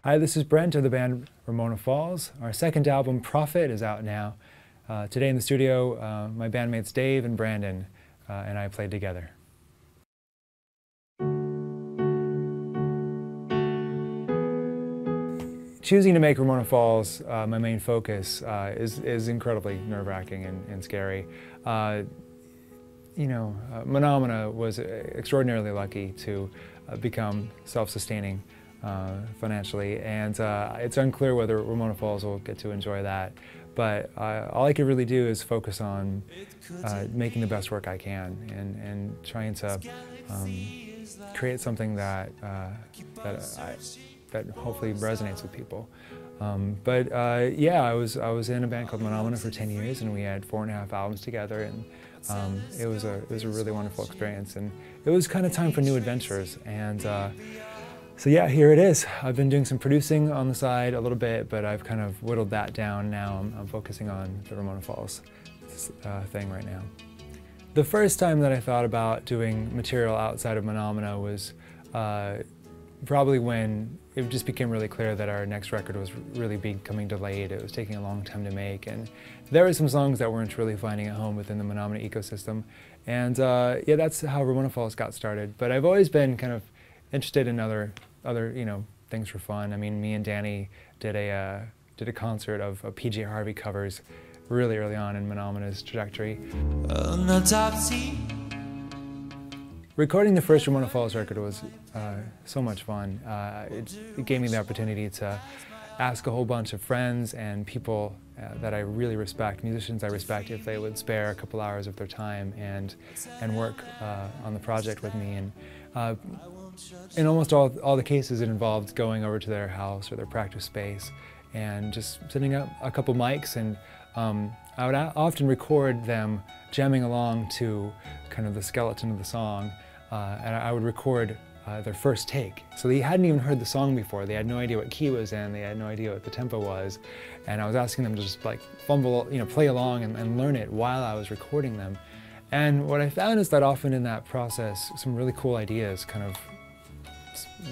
Hi, this is Brent of the band Ramona Falls. Our second album, Prophet, is out now. Today in the studio, my bandmates Dave and Brandon and I played together. Choosing to make Ramona Falls my main focus is incredibly nerve-wracking and scary. Ramona was extraordinarily lucky to become self-sustaining financially, and it's unclear whether Ramona Falls will get to enjoy that. But all I can really do is focus on making the best work I can and trying to create something that hopefully resonates with people. Yeah, I was in a band called Ramona for 10 years, and we had 4.5 albums together, and it was a really wonderful experience, and it was kind of time for new adventures. And so yeah, here it is. I've been doing some producing on the side a little bit, but I've kind of whittled that down now. I'm focusing on the Ramona Falls thing right now. The first time that I thought about doing material outside of Ramona was probably when it just became really clear that our next record was really becoming delayed. It was taking a long time to make, and there were some songs that weren't really finding a home within the Ramona ecosystem. And yeah, that's how Ramona Falls got started. But I've always been kind of interested in other things for fun. I mean, me and Danny did a concert of PJ Harvey covers really early on in Ramona's trajectory. Recording the first Ramona Falls record was so much fun. It gave me the opportunity to ask a whole bunch of friends and people that I really respect, musicians I respect, if they would spare a couple hours of their time and work on the project with me. And in almost all the cases, it involved going over to their house or their practice space and just setting up a couple mics, and I would often record them jamming along to kind of the skeleton of the song, and I would record their first take. So they hadn't even heard the song before. They had no idea what key it was in. They had no idea what the tempo was. And I was asking them to just like fumble, play along and learn it while I was recording them. And what I found is that often in that process, some really cool ideas kind of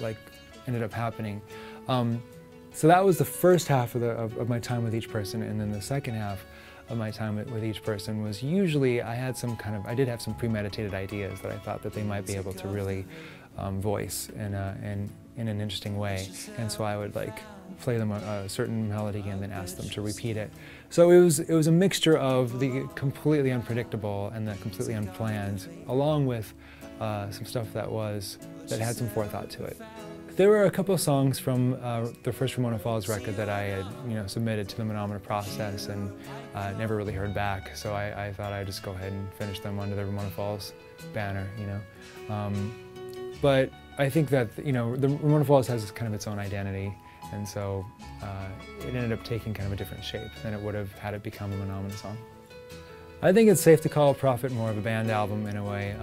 like ended up happening. So that was the first half of my time with each person, and then the second half of my time with each person was usually I did have some premeditated ideas that I thought that they might be able to really voice in an interesting way, and so I would like play them a certain melody and then ask them to repeat it. So it was a mixture of the completely unpredictable and the completely unplanned, along with some stuff that had some forethought to it. There were a couple of songs from the first Ramona Falls record that I had submitted to the Ramona process and never really heard back, so I thought I'd just go ahead and finish them under the Ramona Falls banner, But I think that the Ramona Falls has kind of its own identity, and so it ended up taking kind of a different shape than it would have had it become a Ramona song. I think it's safe to call Prophet more of a band album in a way.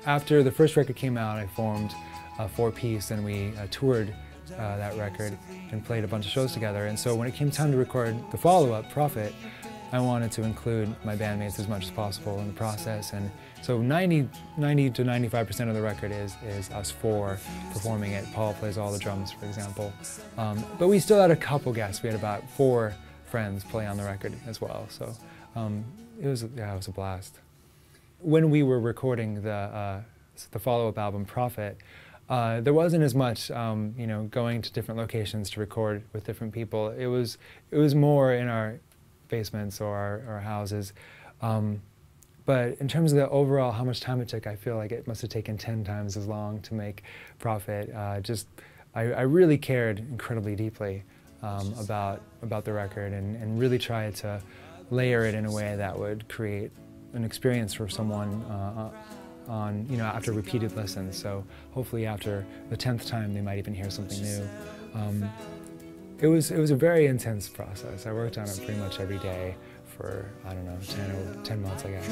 After the first record came out, I formed a 4-piece, and we toured that record and played a bunch of shows together. And so when it came time to record the follow-up, Prophet, I wanted to include my bandmates as much as possible in the process. And so 90 to 95% of the record is us four performing it. Paul plays all the drums, for example. But we still had a couple guests. We had about 4 friends play on the record as well. So it was a blast. When we were recording the follow-up album, Prophet, there wasn't as much, going to different locations to record with different people. It was more in our basements or our houses. But in terms of the overall how much time it took, I feel like it must have taken 10 times as long to make Prophet. I really cared incredibly deeply about the record and really tried to layer it in a way that would create an experience for someone after repeated listens. So hopefully after the 10th time they might even hear something new. It was a very intense process. I worked on it pretty much every day for, I don't know, 10 months, I guess.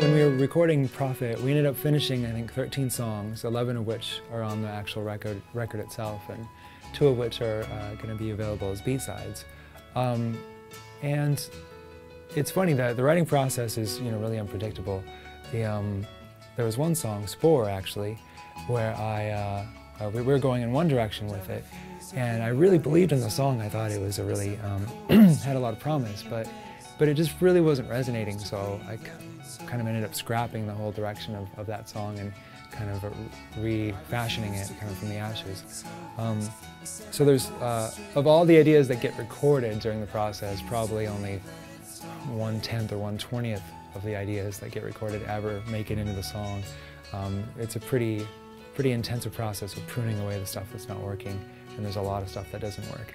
When we were recording Prophet, we ended up finishing, I think, 13 songs, 11 of which are on the actual record itself, and 2 of which are going to be available as B-sides. And it's funny that the writing process is, really unpredictable. There was one song, Spore actually, where we were going in one direction with it, and I really believed in the song. I thought it was a really had a lot of promise, but it just really wasn't resonating. So I kind of ended up scrapping the whole direction of that song and kind of refashioning it kind of from the ashes. So there's of all the ideas that get recorded during the process, probably only 1/10 or 1/20 of the ideas that get recorded ever make it into the song. It's a pretty intensive process of pruning away the stuff that's not working, and there's a lot of stuff that doesn't work.